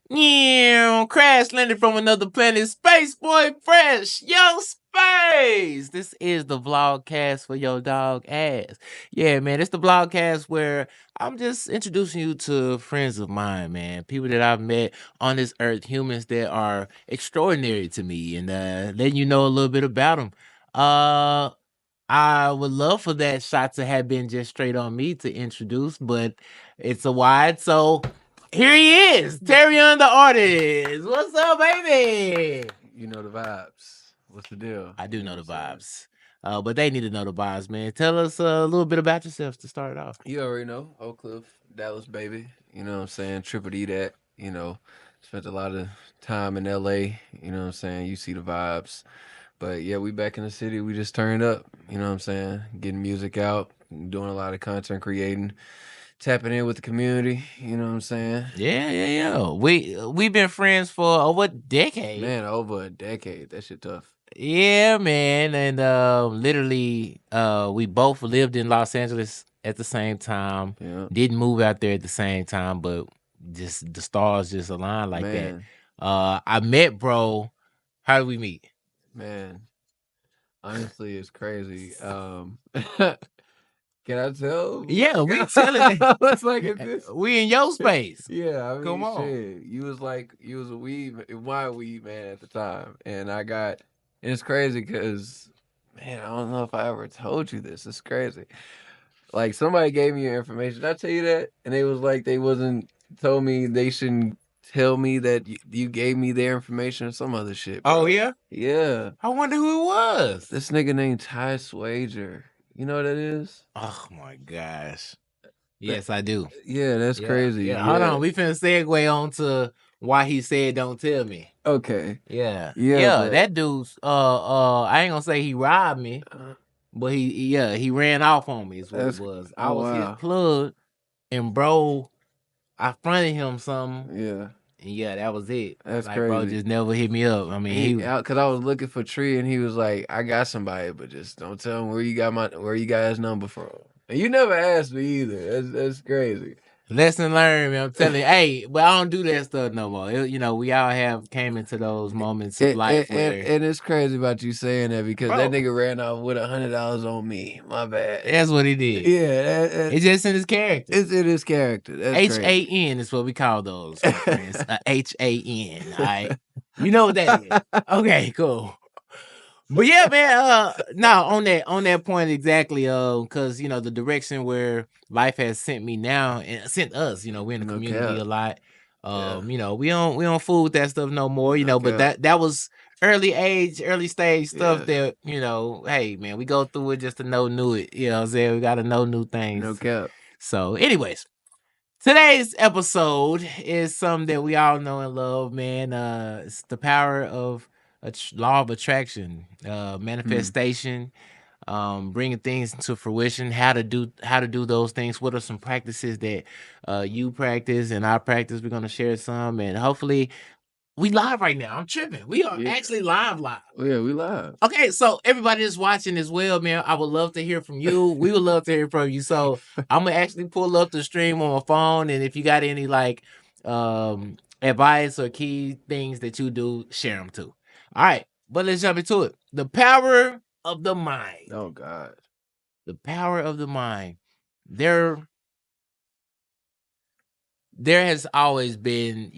Crash landed from another planet. Space Boy Fresh. Yo, Space. This is the vlogcast for your dog ass. Yeah, man, it's the vlogcast where I'm just introducing you to friends of mine, man. People that I've met on this earth, humans that are extraordinary to me, and letting you know a little bit about them. I would love for that shot to have been just straight on me to introduce, but it's a wide, so here he is, Terion the artist. What's up, baby? You know the vibes. What's the deal? I do You know what the I'm saying? vibes, but they need to know the vibes, man. Tell us a little bit about yourself to start off. You already know. Oak Cliff, Dallas, baby. You know what I'm saying? Triple E that. Spent a lot of time in LA. You know what I'm saying? You see the vibes. But yeah, we back in the city. We just turned up. You know what I'm saying? Getting music out, doing a lot of content creating, tapping in with the community. You know what I'm saying? Yeah. We've been friends for over a decade. Man, over a decade. That shit tough. Yeah, man, and literally, we both lived in Los Angeles at the same time. Yeah. Didn't move out there at the same time, but just the stars just aligned like that. Man. I met bro. How did we meet? Man. Honestly, it's crazy. Can I tell? Yeah, we telling it. What's like is this? We in your space. Yeah, I mean, Come on. shit. You was a my weed man at the time, and and it's crazy because, man, I don't know if I ever told you this. It's crazy. Like somebody gave me your information. Did I tell you that? And they was like, they wasn't told me they shouldn't tell me that you gave me their information or some other shit. Bro. Oh yeah. Yeah. I wonder who it was. This nigga named Ty Swager. You know what that is? Oh my gosh. Yes, I do. Yeah, that's crazy. Yeah, hold on. We finna segue on to why he said don't tell me. Okay. Yeah. Yeah, but- That dude's I ain't gonna say he robbed me, but he ran off on me is what it was. I was his plug, and bro, I fronted him something. Yeah. And yeah, that was it. That's like, crazy. bro just never hit me up. I mean, because I was looking for Tree, and he was like, "I got somebody, but just don't tell him where you got his number from." And you never asked me either. That's crazy. Lesson learned, man. I'm telling you, hey, but I don't do that stuff no more. We all have came into those moments of life where, and it's crazy about you saying that because Bro. that nigga ran off with $100 on me. My bad. That's what he did. Yeah, it's just in his character. It's in his character. That's HAN is what we call those, my friends. HAN. All right, you know what that is. Okay, cool. But yeah, man. No, on that point exactly. Because the direction where life has sent me now and sent us. We're in the community a lot. We don't fool with that stuff no more. But that was early stage stuff that hey man, we go through it just to know new it. You know what I'm saying? We got to know new things. No cap. So, anyways. Today's episode is something that we all know and love, man. It's the power of law of attraction, manifestation, bringing things into fruition. How to do those things. What are some practices that you practice and I practice? We're gonna share some, and hopefully, we live right now. I'm tripping. We are actually live. Yeah, we live. Okay, so everybody that's watching as well, man, I would love to hear from you. We would love to hear from you. So I'm gonna actually pull up the stream on my phone, and if you got any advice or key things that you do, share them too. All right, but let's jump into it. The power of the mind. Oh God. The power of the mind. There has always been,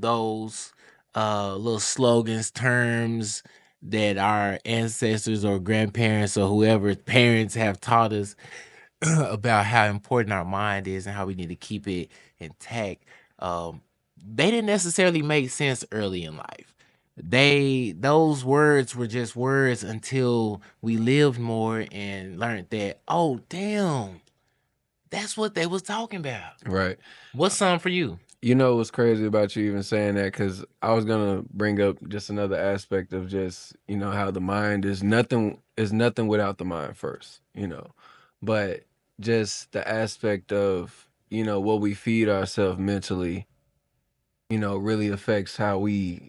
those little slogans, terms that our ancestors or grandparents or whoever parents have taught us about how important our mind is and how we need to keep it intact. They didn't necessarily make sense early in life. Those words were just words until we lived more and learned that, oh damn, that's what they was talking about. Right. What's something for you? You know what's crazy about you even saying that? Because I was gonna bring up just another aspect of just how the mind is nothing without the mind first. But just the aspect of what we feed ourselves mentally, really affects how we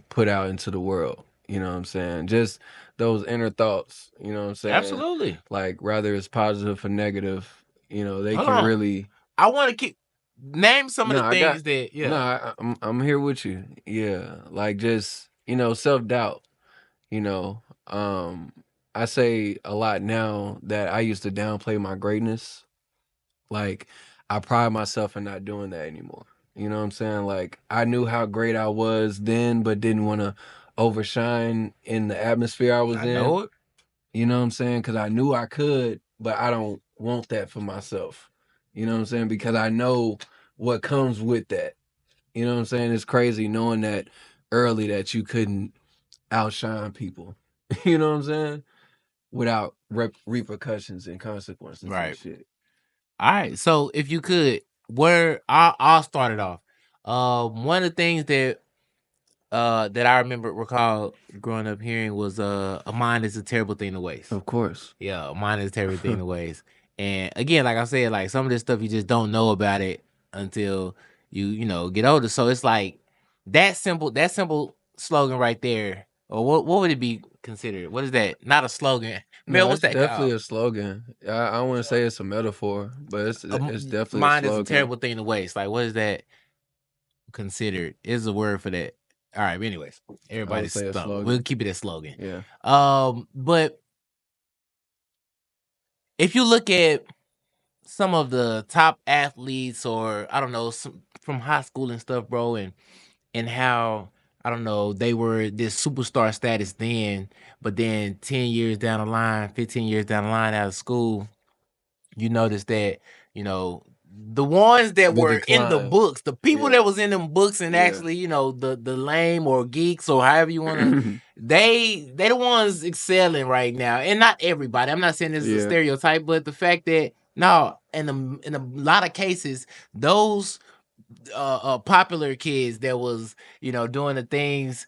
put out into the world. You know what I'm saying? Just those inner thoughts. You know what I'm saying? Absolutely. Like whether it's positive or negative, they Hold can on. really. I want to keep. Name some of No, the I got things that no. yeah. I'm here with you. Yeah, like just self doubt. You know, I say a lot now that I used to downplay my greatness. Like I pride myself in not doing that anymore. You know what I'm saying? Like I knew how great I was then, but didn't want to overshine in the atmosphere I was I in. know it. You know what I'm saying? Because I knew I could, but I don't want that for myself. You know what I'm saying? Because I know what comes with that. You know what I'm saying? It's crazy knowing that early that you couldn't outshine people. You know what I'm saying? Without repercussions and consequences and Right. shit. All right. So if you could, where I'll start it off. One of the things that I remember recall growing up hearing was a mind is a terrible thing to waste. Of course. Yeah, mine is everything to waste. And again, like I said, like some of this stuff you just don't know about it until you get older. So it's like that simple slogan right there. Or what would it be considered? What is that? Not a slogan. Mel, No, what's it's that definitely called? a slogan. I wouldn't say it's a metaphor, but it's definitely a Mine is a slogan. terrible thing to waste. Like what is that considered? Is a word for that. All right, but anyways, I would everybody's say a stumped. slogan. We'll keep it a slogan. Yeah. But if you look at some of the top athletes or I don't know some from high school and stuff, bro, and how I don't know they were this superstar status then, but then 10 years down the line, 15 years down the line out of school, you notice that the ones that The were in the decline. books, the people Yeah. that was in them books and Yeah. actually the lame or geeks or however you want to, they the ones excelling right now, and not everybody. I'm not saying this is a Yeah. stereotype, but the fact that no, in a lot of cases, those popular kids that was doing the things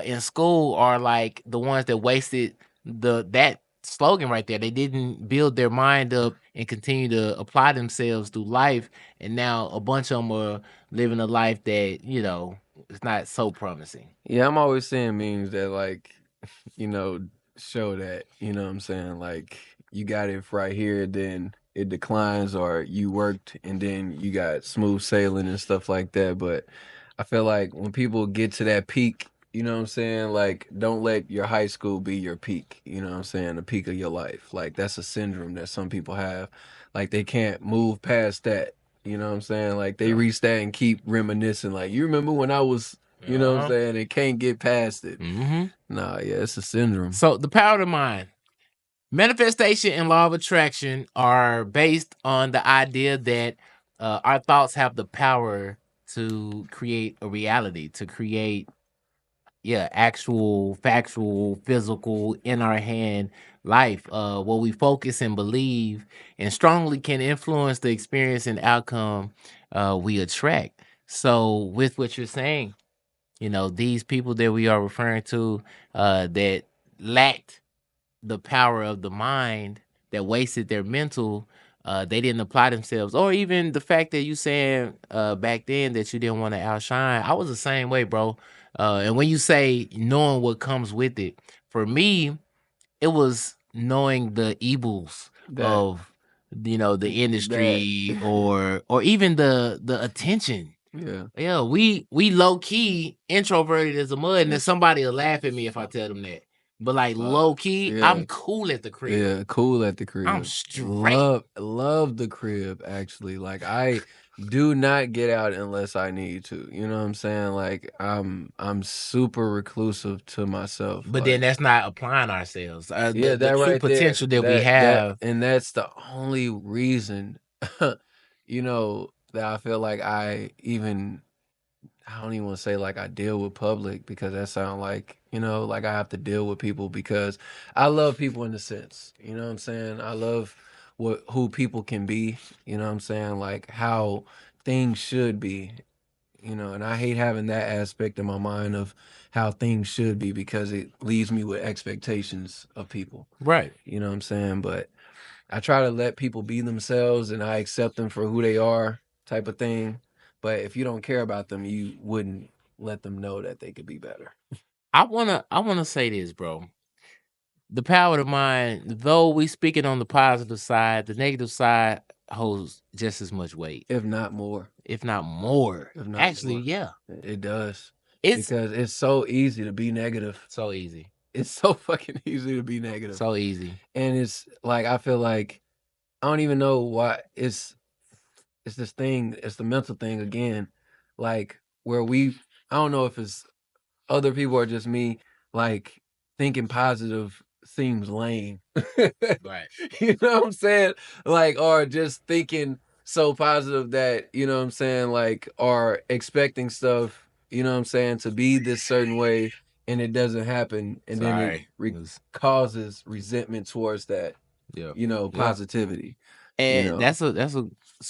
in school are like the ones that wasted that slogan right there. They didn't build their mind up and continue to apply themselves through life, and now a bunch of them are living a life that is not so promising. Yeah, I'm always seeing memes that you know, show that, you know what I'm saying? Like you got it right here, then it declines, or you worked and then you got smooth sailing and stuff like that. But I feel like when people get to that peak, you know what I'm saying? Like don't let your high school be your peak, you know what I'm saying? The peak of your life. Like that's a syndrome that some people have. Like they can't move past that. You know what I'm saying? Like they Yeah. reach that and keep reminiscing. Like you remember when I was, you know what I'm Uh-huh. saying? They can't get past it. Hmm. Nah, yeah, it's a syndrome. So the power of the mind. Manifestation and law of attraction are based on the idea that our thoughts have the power to create a reality, to create, yeah, actual, factual, physical, in our hand life. What we focus and believe and strongly can influence the experience and outcome we attract. So, with what you're saying, these people that we are referring to that lacked the power of the mind, that wasted their mental, they didn't apply themselves, or even the fact that you saying back then that you didn't want to outshine. I was the same way, bro. And when you say knowing what comes with it, for me it was knowing the evils That of the that industry, or even the attention. yeah. Yeah, we low key introverted as a mud, and then somebody will laugh at me if I tell them that. But like low key, Yeah. I'm cool at the crib. Yeah, cool at the I'm crib. straight. Love the crib actually. Like I do not get out unless I need to. You know what I'm saying? Like I'm super reclusive to myself. But then Like that's not applying ourselves. yeah, The that true right there. potential that we That have. and that's the only reason that I feel like I don't even want to say like I deal with public because that sounds like, like I have to deal with people because I love people in a sense. You know what I'm saying? I love who people can be, you know what I'm saying? Like how things should be, and I hate having that aspect in my mind of how things should be because it leaves me with expectations of people. Right. You know what I'm saying? But I try to let people be themselves and I accept them for who they are, type of thing. But if you don't care about them, you wouldn't let them know that they could be better. I wanna say this, bro. The power of the mind, though we speaking on the positive side, the negative side holds just as much weight. If not more. if not more. if not Actually, more. yeah. It does. It's Because it's so easy to be negative. so easy. It's so fucking easy to be negative. So easy. And it's like I feel like I don't even know why it's this thing, it's the mental thing again. Like where I don't know if it's other people or just me, like thinking positive seems lame. Right. You know what I'm saying? Like, or just thinking so positive that, you know what I'm saying, like, or expecting stuff, you know what I'm saying, to be this certain way and it doesn't happen. And then it Sorry. causes resentment towards that, Yeah. you know, Yeah. positivity, you And know. it's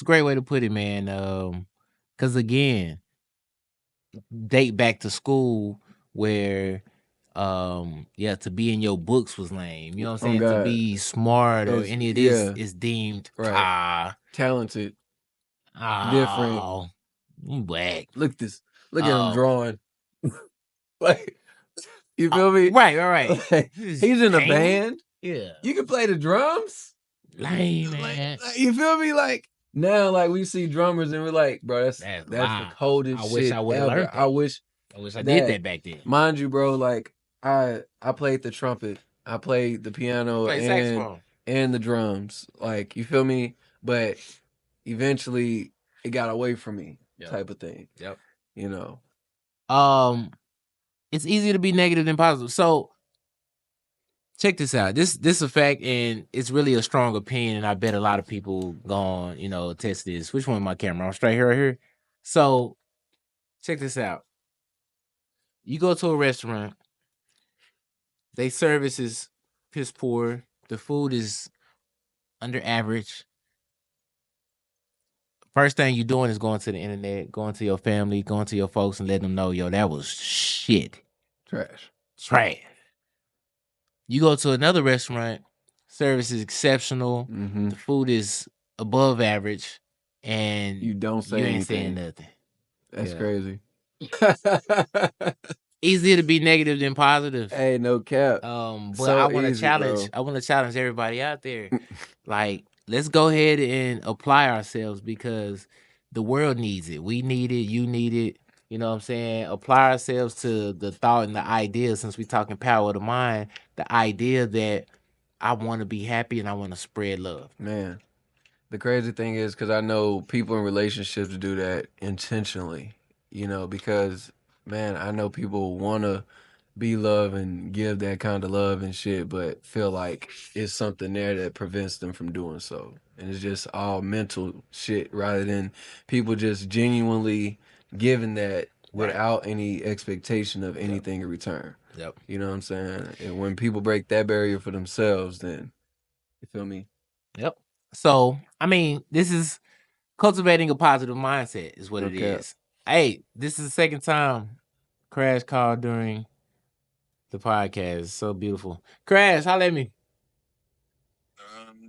a great way to put it, man. Because again, date back to school where yeah, to be in your books was lame. You know what I'm Oh, saying? To God. be smart or It's, any of this yeah, is deemed right. Talented, different. oh, you whack. Look at this. Look at him Oh, drawing. Like, you feel me? right, right, right. Like, This is he's in a painting? band. Yeah. You can play the drums. Lame, Like, man. you feel me? Like now, like we see drummers and we're like, bro, That's that's the live. coldest I wish I shit would have ever. learned I that. wish I wish I did that, that back then. mind you, bro. Like I played the trumpet, I played the piano, Play and saxophone. the drums. Like you feel me? But eventually, it got away from me, Yep. type of thing. Yep. You know. Um, it's easier to be negative than positive. So check this out. This a fact, and it's really a strong opinion. And I bet a lot of people gone, test this. Which one is my camera? I'm straight here, right here. So check this out. You go to a restaurant, they service is piss poor. The food is under average. First thing you doing is going to the internet, going to your family, going to your folks, and letting them know, yo, that was shit, Trash. trash. You go to another restaurant, service is exceptional, Mm-hmm. the food is above average, and You don't you say ain't saying anything. nothing. That's Yeah. crazy. Easier to be negative than positive. Hey, no cap. But So easy, bro. I want to challenge everybody out there. Like, let's go ahead and apply ourselves because the world needs it. We need it, you need it. You know what I'm saying? Apply ourselves to the thought and the idea, since we talking power of the mind, the idea that I want to be happy and I want to spread love. Man, the crazy thing is because I know people in relationships do that intentionally, you know, because, man, I know people want to be love and give that kind of love and shit, but feel like it's something there that prevents them from doing so. And it's just all mental shit rather than people just genuinely giving that Right. without any expectation of Yep. anything in return. Yep. You know what I'm saying? And when people break that barrier for themselves, then you feel me? Yep. So, I mean, this is cultivating a positive mindset is what No it cap. is. Hey, this is the second time Crash called during the podcast. It's so beautiful. Crash, holla at me.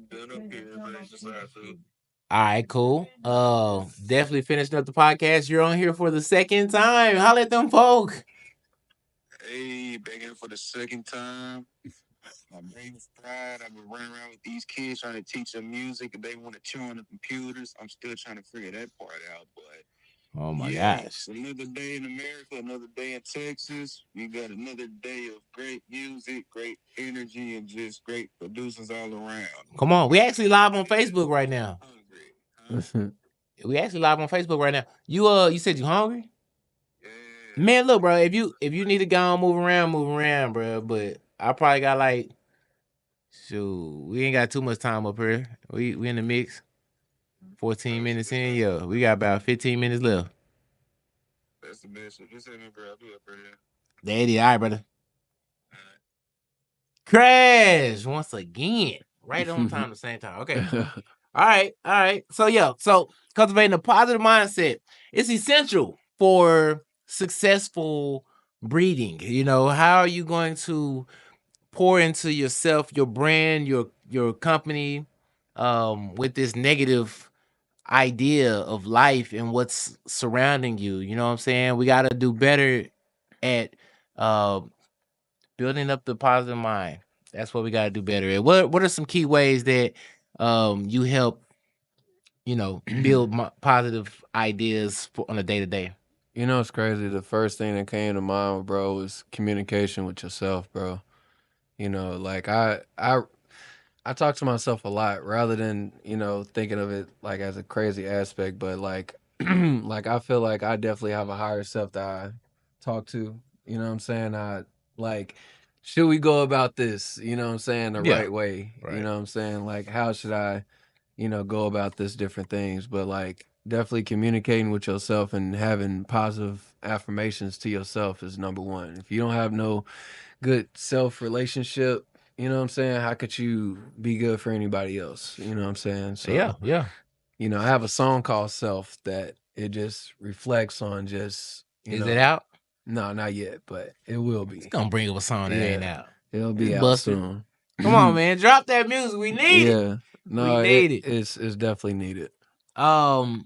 Doing okay, man. Just how I feel. All right, cool. Definitely finishing up the podcast. You're on here for the second time. Holla at them folk. Hey, back in for the second time. My biggest pride. I've been running around with these kids trying to teach them music, and they want to chew on the computers. I'm still trying to figure that part out, but Oh my gosh. yes, another day in America, another day in Texas. We got another day of great music, great energy, and just great producers all around. Come on. We actually live on Facebook right now. Hungry, huh? We actually live on Facebook right now. You said you hungry? Yeah. Man, look, bro, if you need to go on move around, bro. But I probably got like shoot, we ain't got too much time up here. We in the mix. 14 minutes in, yeah. We got about 15 minutes left. That's the best. Just hit me, bro. I'll be up right there. Daddy, all right, brother. All right. Crash once again. Right on time, the same time. Okay. All right. All right. So, yeah. So, cultivating a positive mindset is essential for successful breeding. How are you going to pour into yourself, your brand, your company, with this negative idea of life and what's surrounding you? You know what I'm saying? We got to do better at uh, building up the positive mind. That's what we got to do better at. What are some key ways that you help build positive ideas on a day to day? You know, it's crazy. The first thing that came to mind, bro, was communication with yourself, bro. You know, like I talk to myself a lot rather than, thinking of it like as a crazy aspect, but like like I feel like I definitely have a higher self that I talk to. You know what I'm saying? I like should we go about this, what I'm saying, the Yeah, right way? You right. know what I'm saying? Like how should I, go about this different things? But like definitely communicating with yourself and having positive affirmations to yourself is number one. If you don't have no good self relationship, you know what I'm saying? How could you be good for anybody else? You know what I'm saying? Yeah, So, yeah. I have a song called Self that it just reflects on just, Is it out? no, not yet, but it will It's be. gonna bring up a song that ain't Yeah. out. It'll It's be out busted. soon. Come on, man, drop that music. We need it. Yeah. We No, need it. it's definitely needed. Um,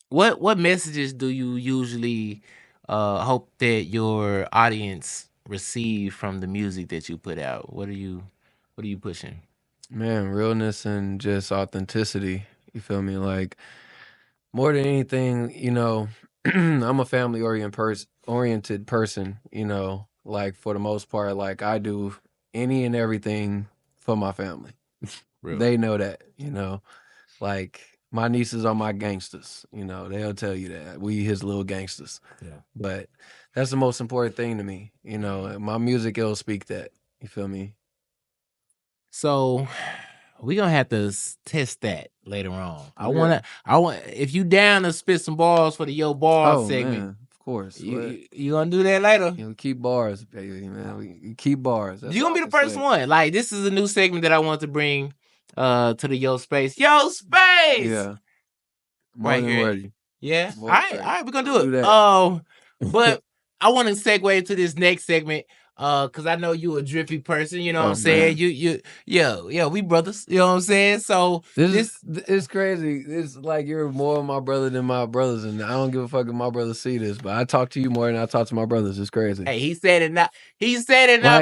what messages do you usually hope that your audience receive from the music that you put out? What are you pushing? Man, realness and just authenticity. You feel me? Like more than anything, I'm a family oriented person, like for the most part, like I do any and everything for my family. Real. They know that, like my nieces are my gangsters, they'll tell you that. We his little gangsters. Yeah. But that's the most important thing to me, and my music it'll speak that. You feel me? So we gonna have to test that later on. I Yeah. wanna, I want if you down to spit some balls for the Yo Bars Oh segment. man, of course. You, What? you you gonna do that later? Keep bars, baby, man. We keep bars. That's You all gonna I be the can first say. one. Like this is a new segment that I want to bring to the Yo Space. Yo Space Yeah. More right than here. ready. Yeah. All More than right. All ready. right. We're gonna Let's do it. do that. But I want to segue into this next segment. Cause I know you a drippy person, you know what I'm Oh saying? man. Yeah, we brothers, you know what I'm saying? So this It's crazy. It's like you're more my brother than my brothers, and I don't give a fuck if my brothers see this, but I talk to you more than I talk to my brothers. It's crazy. hey, he said it not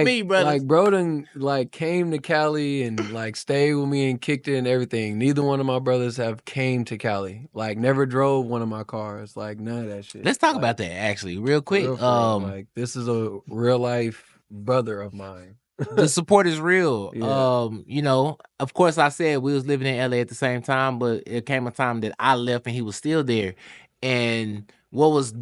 me, brothers. Like Broden like came to Cali and like stayed with me and kicked it and everything. Neither one of my brothers have came to Cali. Like never drove one of my cars. Like none of that shit. Let's talk Like about that actually, real for real, quick. for real. Like this is a real life brother of mine. The support is real. Yeah. Of course I said we was living in LA at the same time, but it came a time that I left and he was still there. And what was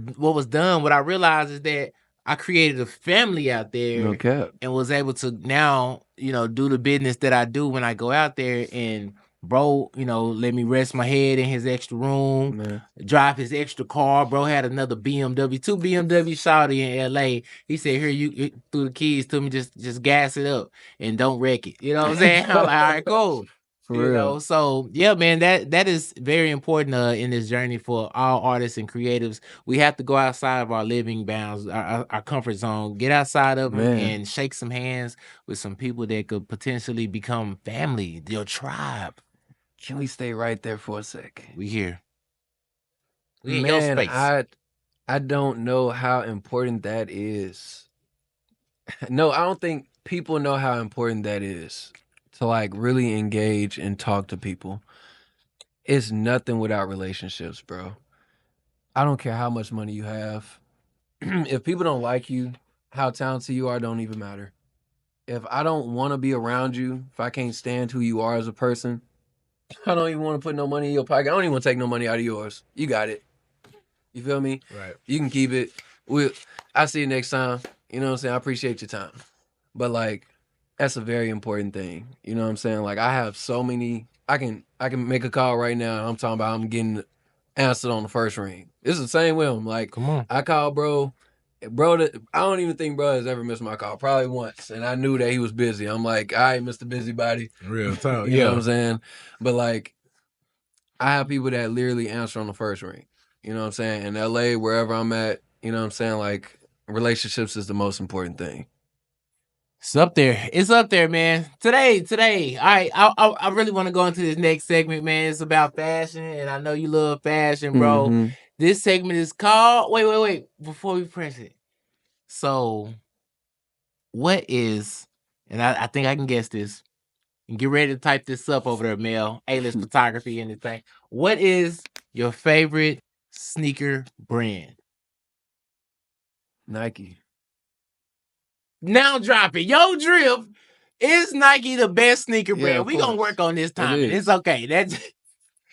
done, what I realized is that I created a family out No there cap. and was able to now, do the business that I do when I go out there. And bro, let me rest my head in his extra room, Man. drive his extra car. Bro had another BMW, two BMW shawty in LA. He said, "Here, you threw the keys to me. Just gas it up and don't wreck it." You know what I'm saying? I'm like, "All right, cool." For real. So yeah, man, that is very important in this journey for all artists and creatives. We have to go outside of our living bounds, our comfort zone, get outside of them, Man. and shake some hands with some people that could potentially become family, your tribe. Can we stay right there for a sec? We here. We in your Man, space. I don't know how important that is. No, I don't think people know how important that is to like really engage and talk to people. It's nothing without relationships, bro. I don't care how much money you have. If people don't like you, how talented you are don't even matter. If I don't want to be around you, if I can't stand who you are as a person, I don't even want to put no money in your pocket. I don't even want to take no money out of yours. You got it. You feel me? Right. You can keep it. I'll see you next time. You know what I'm saying? I appreciate your time. But like that's a very important thing. You know what I'm saying? Like I have so many I can make a call right now. I'm talking about I'm getting answered on the first ring. It's the same with him. Like Come on. I call bro, I don't even think bro has ever missed my call. Probably once. And I knew that he was busy. I'm like, all right, Mr. Busybody. Real talk. You know what I'm saying? But like I have people that literally answer on the first ring. You know what I'm saying? In LA, wherever I'm at, you know what I'm saying? Like relationships is the most important thing. It's up there. It's up there, man. Today. All right, I really want to go into this next segment, man. It's about fashion, and I know you love fashion, bro. Mm-hmm. This segment is called. Wait. Before we press it, so what is? And I think I can guess this. And get ready to type this up over there, Mel. A-list photography and anything. What is your favorite sneaker brand? Nike. Now drop it. Yo, Drip, is Nike the best sneaker Yeah, brand? of We gonna course. work on this It timing. It's is. okay. That's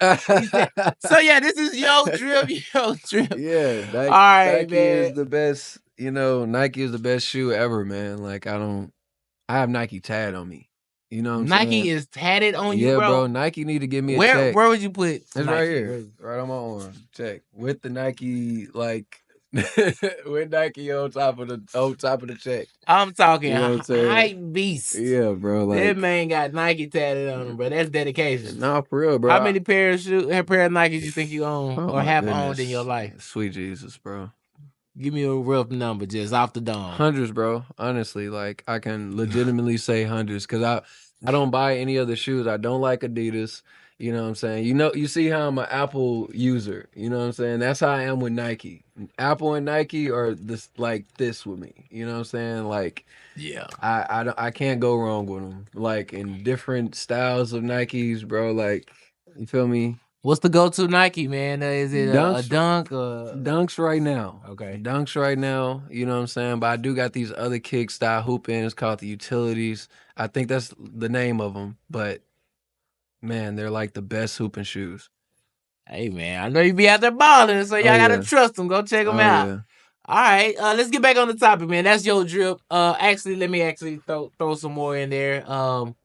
he said. So yeah, this is Yo Drip. Yo Drip. Yeah, All right, Nike man. is the best. You know, Nike is the best shoe ever, man. Like I have Nike tatted on me. You know what I'm Nike saying? is tatted on you, Yeah, bro. bro. Nike need to give me a Where check. would you put It's right Nike? here, right on my arm. Check with the Nike, like with Nike on top of the check. I'm talking You know what I'm saying? hype beast. Yeah, bro. That Like, man got Nike tatted on him, bro. That's dedication. nah, for real, bro. How many pair of Nikes you think you own Oh or my have owned in your goodness, life? sweet Jesus, bro. Give me a rough number, just off the dome. Hundreds, bro. Honestly, like I can legitimately say hundreds because I don't buy any other shoes. I don't like Adidas. You know what I'm saying? You see how I'm an Apple user. You know what I'm saying? That's how I am with Nike. Apple and Nike are this with me. You know what I'm saying? Like Yeah. I can't go wrong with them. Like in different styles of Nikes, bro. Like you feel me? What's the go-to Nike, man? Is it a Dunks, dunk or Dunks right now. okay? Dunks right now. You know what I'm saying? But I do got these other kick style hoop-ins called the utilities. I think that's the name of them. But man, they're like the best hooping shoes. Hey, man, I know you be out there balling, so Oh y'all gotta yeah. trust them. Go check them Oh out. yeah. All right, let's get back on the topic, man. That's your drip. Actually, let me throw some more in there. Now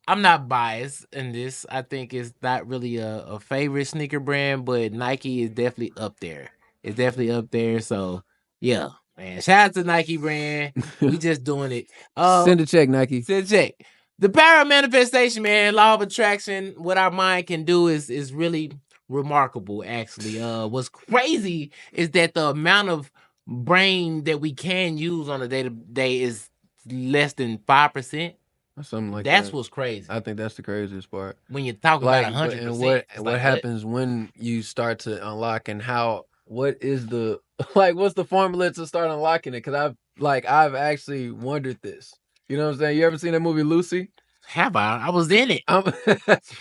I'm not biased in this. I think it's not really a favorite sneaker brand, but Nike is definitely up there. It's definitely up there. So yeah, man. Shout out to Nike brand. We just doing it. Send a check, Nike. Send a check. The power of manifestation, man. Law of attraction. What our mind can do is really remarkable. Actually, what's crazy is that the amount of brain that we can use on a day to day is less than 5%. Something like That's that. what's crazy. I think that's the craziest part. When you're talking about 100%, it's what like what? happens when you start to unlock and how what is the like what's the formula to start unlocking it? Because I've actually wondered this. You know what I'm saying? You ever seen that movie Lucy? Have I was in it.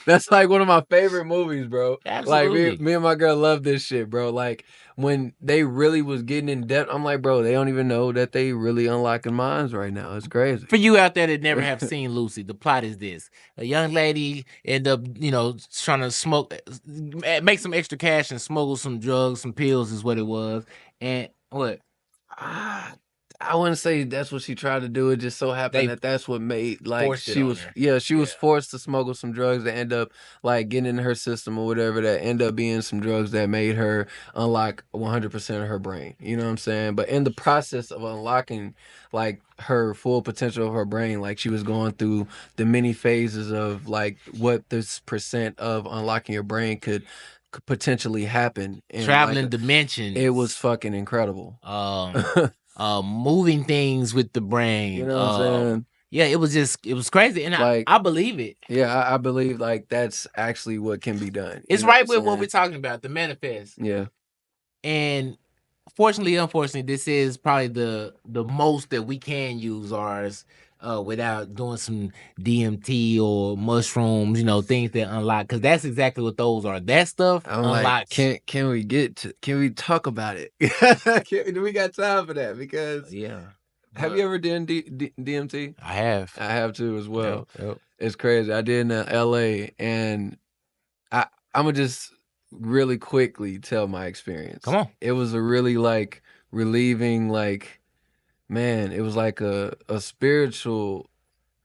That's like one of my favorite movies, bro. Like Absolutely. me and my girl love this shit, bro. Like when they really was getting in depth, I'm like, bro, they don't even know that they really unlocking minds right now. It's crazy. For you out there that never have seen Lucy, the plot is this: a young lady end up, trying to make some extra cash and smuggle some drugs, some pills is what it was. And what? Ah, I wouldn't say that's what she tried to do. It just so happened They that that's what made like forced it she on was her. she was forced to smuggle some drugs that end up like getting in her system or whatever that end up being some drugs that made her unlock 100% of her brain. You know what I'm saying? But in the process of unlocking like her full potential of her brain, like she was going through the many phases of like what this percent of unlocking your brain could potentially happen in like Traveling dimensions. it was fucking incredible. Moving things with the brain. You know what I'm saying? Yeah, it was crazy, and Like, I believe it. yeah, I believe like that's actually what can be done. You It's know what right I'm with what we're saying? talking about, the manifest. Yeah. And fortunately, unfortunately, this is probably the most that we can use ours without doing some DMT or mushrooms, things that unlock. Because that's exactly what those are. That stuff I'm like, unlocks. can we talk about it? Do we got time for that? Because Yeah. have you ever done DMT? I have. I have too as well. Yep. It's crazy. I did in LA, and I'm gonna just really quickly tell my experience. Come on. It was a really like relieving, like man, it was like a spiritual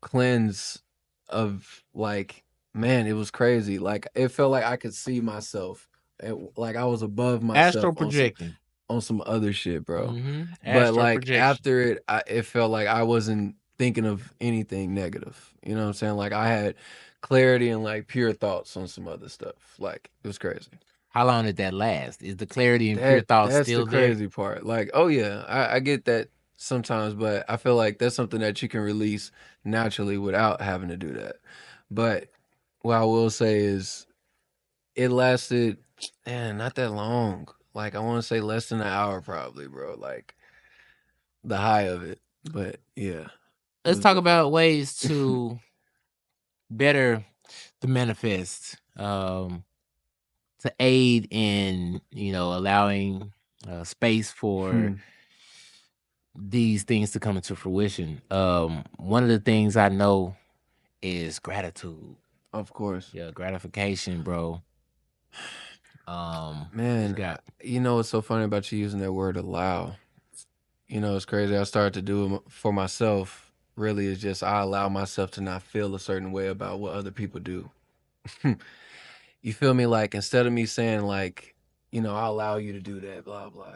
cleanse of like man, it was crazy. Like it felt like I could see myself. Like I was above Astral myself projecting. on some other shit, bro. Mm-hmm. But Astral like projection. after it, it felt like I wasn't thinking of anything negative. You know what I'm saying? Like I had clarity and like pure thoughts on some other stuff. Like it was crazy. How long did that last? Is the clarity and pure thought That's still the there? crazy part. Like, oh yeah, I get that sometimes, but I feel like that's something that you can release naturally without having to do that. But what I will say is it lasted not that long. Like I want to say less than an hour probably, bro. Like the high of it. But yeah. let's talk about ways to better the manifest, to aid in allowing space for these things to come into fruition. One of the things I know is gratitude. Of course. Yeah, gratification, bro. Just Man, got you know what's so funny about you using that word allow? You know, it's crazy. I started to do it for myself. Really, is just I allow myself to not feel a certain way about what other people do. You feel me? Like instead of me saying like, you know, I allow you to do that, blah blah.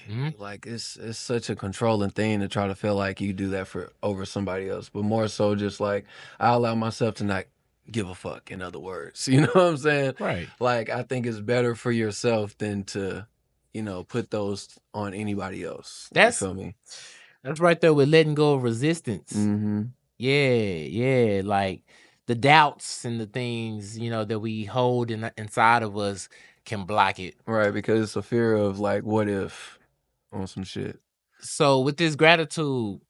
mhm, Like it's such a controlling thing to try to feel like you do that for over somebody else. But more so, just like I allow myself to not give a fuck. In other words, you know what I'm saying? right. Like I think it's better for yourself than to, you know, put those on anybody else. You That's feel me? that's right there with letting go of resistance. Mm-hmm. Yeah, yeah, like the doubts and the things that we hold inside of us can block it. Right, because it's a fear of like, what if on some shit. So with this gratitude,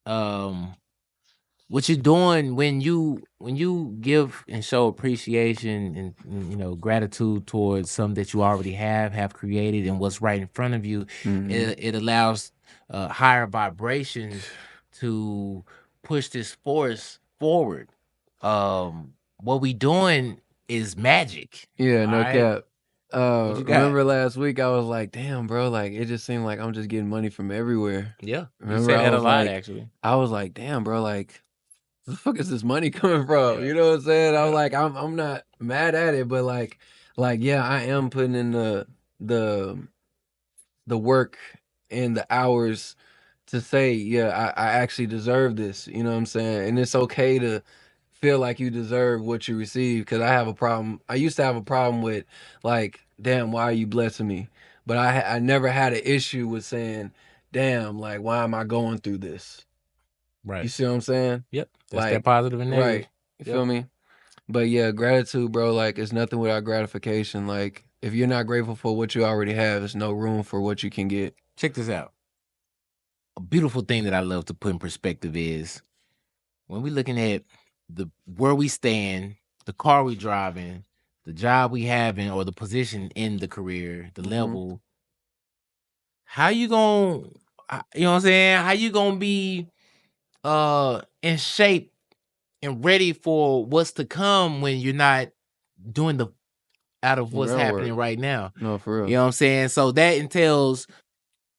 um, what you're doing when you give and show appreciation and gratitude towards something that you already have created and what's right in front of you, Mm-hmm. it allows higher vibrations to push this force forward. What we doing is magic. Yeah, All no right, cap. what you got? Remember last week I was like, damn, bro, like it just seemed like I'm just getting money from everywhere. Yeah, you Remember say that a lot, like, actually. I was like, damn, bro, like, where the fuck is this money coming from? Yeah, You know what I'm saying? I was yeah, like, I'm not mad at it, but like, yeah, I am putting in the the work and the hours to say, yeah, I actually deserve this. You know what I'm saying? And it's okay to feel like you deserve what you receive. Because I have a problem. I used to have a problem with like, damn, why are you blessing me? But I never had an issue with saying, damn, like, why am I going through this? You right. see what I'm saying? Yep, that's that Like, positive and negative. right. You Yep. feel me? But yeah, gratitude, bro, like it's nothing without gratification. Like if you're not grateful for what you already have, there's no room for what you can get. Check this out. A beautiful thing that I love to put in perspective is when we're looking at the where we stand, the car we driving, the job we having, or the position in the career, the Hmm. level. How you gonna, you know what I'm saying? How you gonna be in shape and ready for what's to come when you're not doing the out of what's Groundwork. happening right now? No, for You real. know what I'm saying? So that entails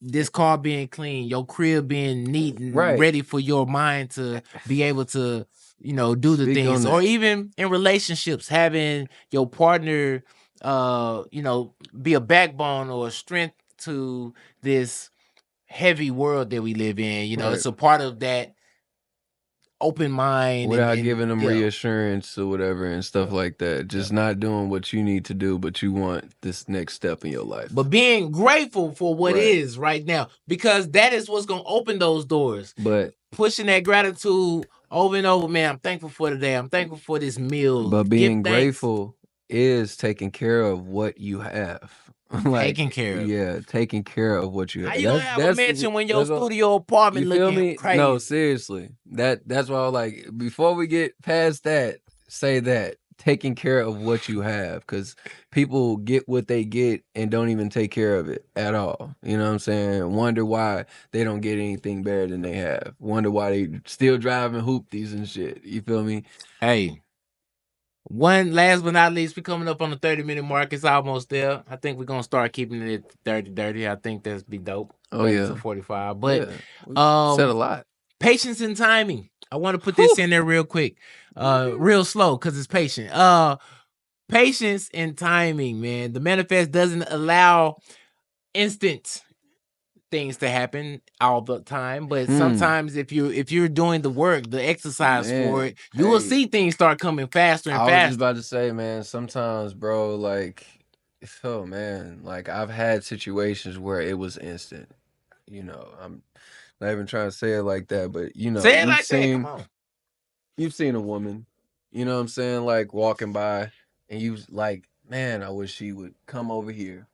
this car being clean, your crib being neat and Right. ready for your mind to be able to, do the Speak on things. Or that. even in relationships, having your partner be a backbone or a strength to this heavy world that we live in. Right. It's a part of that open mind Without and giving them yeah. reassurance or whatever and stuff Yeah. like that. Yeah. Just not doing what you need to do, but you want this next step in your But life. being grateful for what Right. is right now, because that is what's gonna open those doors. But Pushing that gratitude over and over, man. I'm thankful for today. I'm thankful for this meal. Give being thanks. grateful is taking care of what you have. Like, Taken care of. yeah, taking care of what you How have. you gonna have a mansion when your That's what studio you apartment feel looking me? No, crazy? seriously. That's why I was like, before we get past that, say that taking care of what you have, because people get what they get and don't even take care of it at all. You know what I'm saying? Wonder why they don't get anything better than they have. Wonder why they still driving hoopties and shit. You feel me? Hey, one last but not least, we coming up on the 30-minute mark. It's almost there. I think we're gonna start keeping it at 30. I think that's be dope. Oh Bring it to yeah. 45. But Yeah. We said a um lot. patience and timing. I want to put this Whew. in there real quick. Real slow because it's patient. Patience and timing, man. The manifest doesn't allow instant things to happen all the time, but Hmm. sometimes if you're doing the work, the exercise for Man. it, you will Hey. see things start coming faster and I was just faster. about to say, man, sometimes, bro, like, oh man, like I've had situations where it was instant. You know, I'm not even trying to say it like that, but you know, Say it like that. Come on. you've seen a woman, you know what I'm saying, like walking by and you was like, man, I wish she would come over here.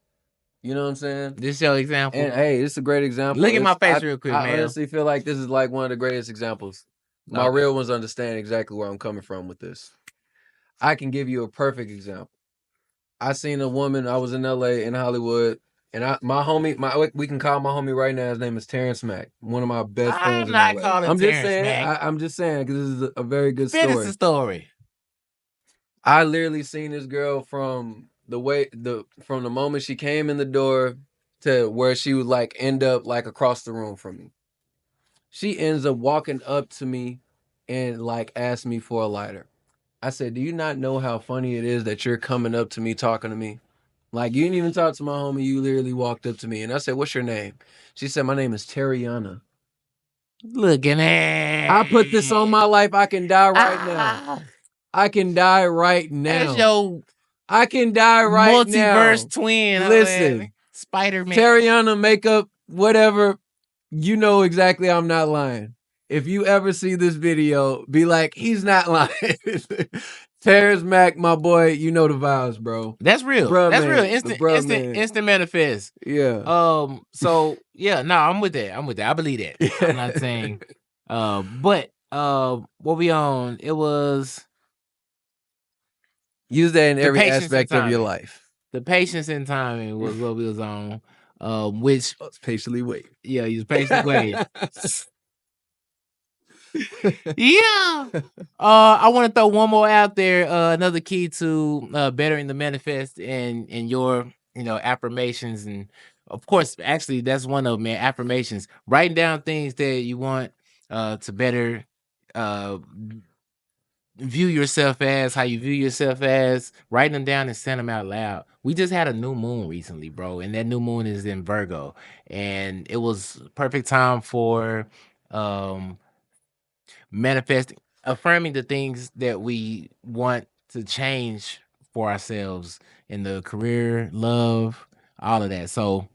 You know what I'm saying? This your example. And hey, it's a great Look example. at my It's face real quick, I man. honestly feel like this is like one of the greatest examples. My real ones understand exactly where I'm coming from with this. I can give you a perfect example. I seen a woman. I was in LA in Hollywood, and my homie, we can call my homie right now. His name is Terrence Mack, one of my best friends I'm in not LA. calling I'm just Terrence saying. Mack. I'm just saying because this is a very good Finish the story. story. I literally seen this girl from the moment she came in the door to where she would like end up like across the room from me. She ends up walking up to me and like asked me for a lighter. I said, "Do you not know how funny it is that you're coming up to me talking to me? Like you didn't even talk to my homie. You literally walked up to me." And I said, "What's your name?" She said, "My name is Terion." Looking at. I put this on my life. I can die right now. I can die right That's now. your I can die right multiverse now. twin. Listen, Spider-Man. Teriana makeup, whatever. You know exactly I'm not lying. If you ever see this video, be like, he's not lying. Terrence Mack, my boy, you know the vibes, bro. That's real. Bruh, That's real. man. Instant, Bruh, instant, man. instant manifest. Yeah. So yeah, no, I'm with that. I believe that. I'm not saying. But what we on? It was Use that in the every patience and aspect of your timing. life. The patience and timing was what we was on. Which Let's patiently wait. yeah, you was patiently waiting. Yeah. I want to throw one more out there. Another key to bettering the manifest and your affirmations, and of course, actually, that's one of them. Man, affirmations. Writing down things that you want to better uh view yourself as, how you view yourself as. Writing them down and send them out loud. We just had a new moon recently, bro, and that new moon is in Virgo, and it was perfect time for um manifesting, affirming the things that we want to change for ourselves in the career, love, all of that. So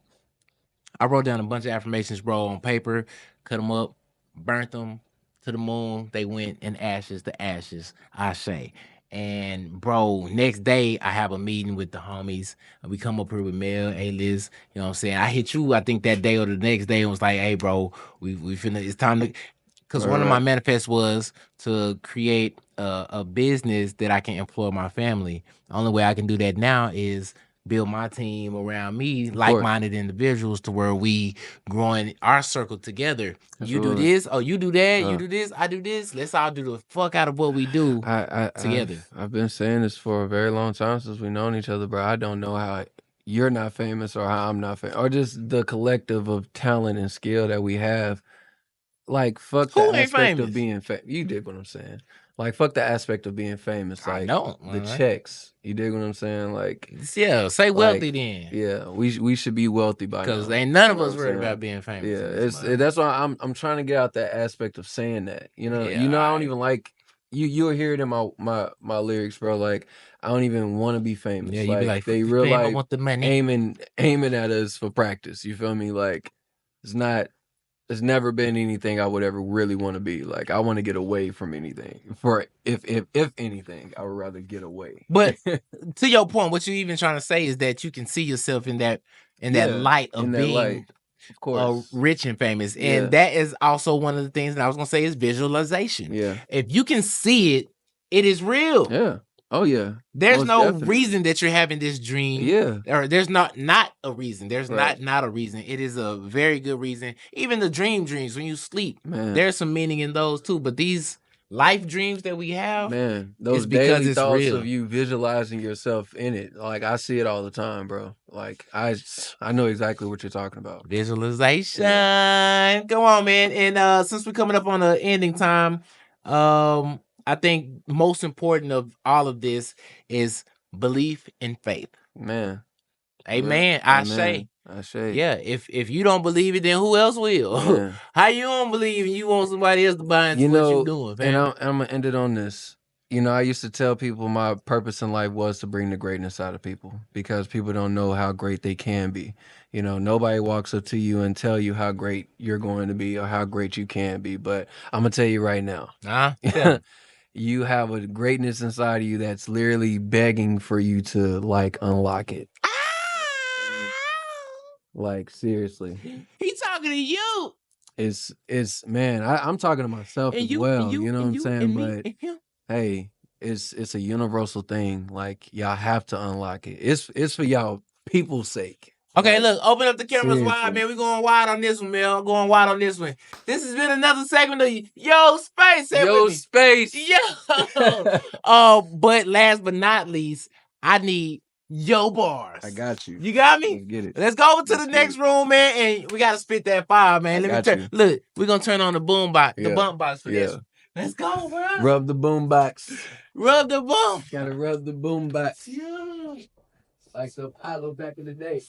I wrote down a bunch of affirmations, bro, on paper, cut them up, burnt them to the moon. They went in ashes to ashes, I say. And bro, next day I have a meeting with the homies. We come up here with Mel, A-List. You know what I'm saying? I hit you, I think that day or the next day, and was like, hey, bro, we finna, it's time to, because one of my manifests was to create a business that I can employ my family. The only way I can do that now is build my team around me, like-minded individuals, to where we growing our circle together. You do this, oh, you do that, you do this, I do this. Let's all do the fuck out of what we do together. I've been saying this for a very long time since we've known each other, bro. I don't know how you're not famous or how I'm not famous, or just the collective of talent and skill that we have. Like, fuck the Who ain't aspect of famous? being famous. You dig what I'm saying? Like, fuck the aspect of being famous. I Like don't. the checks. You dig what I'm saying? Like, Yeah, say wealthy like, then. yeah, we should be wealthy by now. Because ain't none You of know us what I'm worried saying? about being famous. Yeah, in this mother. that's why I'm trying to get out that aspect of saying that. You know, Yeah, I don't even like you'll hear it in my lyrics, bro. Like I don't even want to be famous. Yeah, you be like, they "Fuck real fame, I life want the money." aiming at us for practice. You feel me? Like it's not. It's never been anything I would ever really want to be. Like I want to get away from anything. For if anything, I would rather get away. But to your point, what you even trying to say is that you can see yourself in that light of in that being light, of course. rich and famous. Yeah. And that is also one of the things that I was gonna say is visualization. Yeah. If you can see it, it is real. Yeah. Oh yeah. There's Most no definitely. reason that you're having this dream. Yeah. Or there's not a reason. There's Right. not a reason. It is a very good reason. Even the dreams when you sleep, Man. there's some meaning in those too. But these life dreams that we have, Man, those it's because daily it's thoughts real. of you visualizing yourself in it. Like I see it all the time, bro. Like I know exactly what you're talking about. Visualization. Come on, man. And since we're coming up on the ending time, I think most important of all of this is belief and faith. Man. Amen. Yeah. I say. I say. Yeah, if you don't believe it, then who else will? Yeah. How you don't believe and you want somebody else to buy into what you doing, and fam? I'm gonna end it on this. You know, I used to tell people my purpose in life was to bring the greatness out of people because people don't know how great they can be. You know, nobody walks up to you and tell you how great you're going to be or how great you can be. But I'm gonna tell you right now, Tell you have a greatness inside of you that's literally begging for you to like unlock it. Like seriously. He talking to you. it's man, I'm talking to myself And as you and well, you you know what and I'm you saying? and me But and him. hey, it's a universal thing. Like y'all have to unlock it. It's for y'all people's sake. Okay, Like look, open up the cameras wide, seriously. man. We going wide on this one, man. I'm going wide on this one. This has been another segment of Yo Space. Say it with Yo, me. space. Yo. But last but not least, I need yo bars. I got you. You got me? Let's get it. Let's go over to Let's the get next it. room, man, and we gotta spit that fire, man. I Let me got turn. you. Look, we're gonna turn on the boom box, the Yeah. bump box for this. Yeah. Let's go, bro. Rub the boom box. Rub the boom. Gotta rub the boom box. Yeah. Like the Apollo back in the day.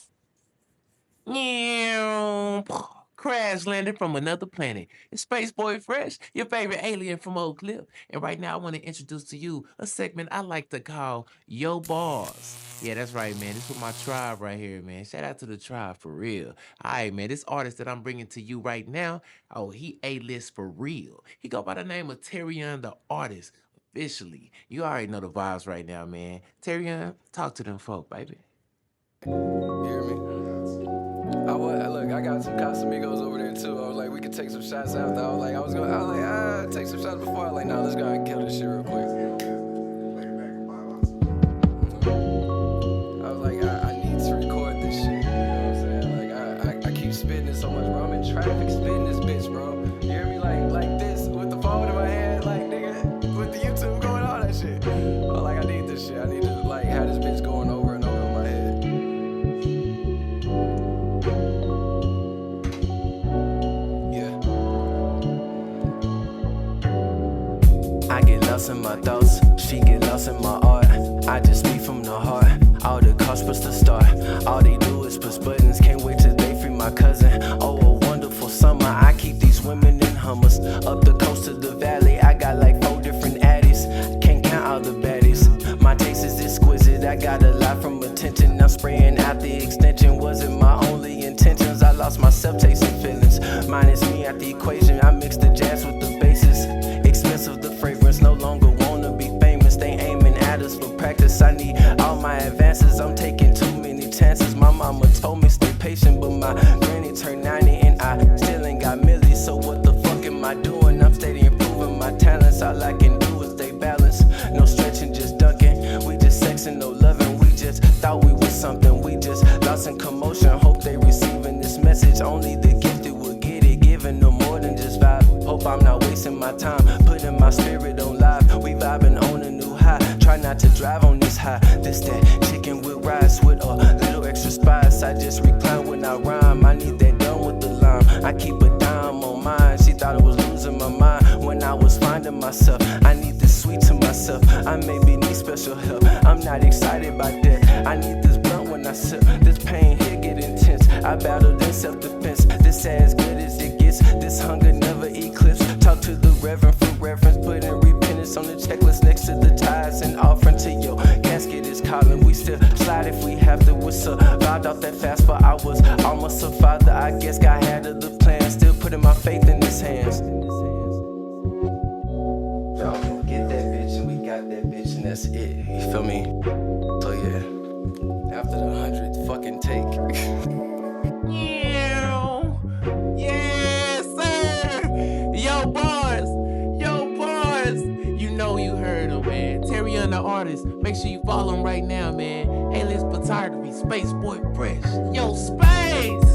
Crash landed from another planet. It's Space Boy Fresh, your favorite alien from Oak Cliff. And right now I want to introduce to you a segment I like to call Yo Bars. Yeah, that's right, man. This is with my tribe right here, man. Shout out to the tribe for real. All right, man. This artist that I'm bringing to you right now, oh, he A-list for real. He go by the name of Terion the artist. Officially. You already know the vibes right now, man. Terion, talk to them folk, baby. You hear me? Look, I got some Casamigos over there too. I was like, we could take some shots after. I was like, take some shots before. I was like, nah, let's go and kill this shit real quick. I was like, I need to record this shit. You know what I'm saying? Like, I keep spitting it so much, bro. I'm in traffic spitting this bitch, bro. You hear me? Like this, with the phone in my hand, like, nigga, with the YouTube going, all that shit. I'm like, I need this shit. I need to, like, have this bitch going over and over in my head. I get lost in my thoughts, she get lost in my art. I just speak from the heart, all the cost was to start. All they do is push buttons, can't wait till they free my cousin. Oh, a wonderful summer, I keep these women in Hummers. Up the coast to the valley, I got like 4 different addies. Can't count all the baddies, my taste is exquisite. I got a lot from attention, I'm spraying out the extension. Wasn't my only intentions, I lost myself tasting feelings. Minus me at the equation, I mix the jazz with the basses. Expensive the fragrance, no longer wanna be famous. They aiming at us for practice. I need all my advances. I'm taking too many chances. My mama told me stay patient, but my granny turned 90 and I still ain't got millies. So what the fuck am I doing? I'm steady improving my talents. All I can do is stay balanced. No stretching, just dunking. We just sexing, no loving. We just thought we was something. We just lost in commotion. Hope they receiving this message. Only the gifted will get it. Giving them more than just vibe. Hope I'm not wasting my time, putting my spirit on live. We vibing on a new high. Try not to drive on this high. This that chicken with rice with a little extra spice. I just recline when I rhyme. I need that done with the lime. I keep a dime on mine. She thought I was losing my mind when I was finding myself. I need this sweet to myself. I maybe need special help. I'm not excited by that. I need this blunt when I sip. This pain here get intense. I battled in self-defense. This as good as it gets. This hunger never eclipse. Talk to the reverend for reference. Put in repentance on the checklist next to the tithes and offering to your casket is calling. We still slide if we have to. We survived off that fast for hours. Almost a father. I guess God had other plans. Still putting my faith in his hands. Y'all gonna get that bitch and we got that bitch and that's it. You feel me? So yeah. After the 100th fucking take. Yes, sir. Yo, bars. Yo, bars. You know you heard him, man. Terion the artist. Make sure you follow him right now, man. A-list photography, Space Boy Fresh. Yo, Space.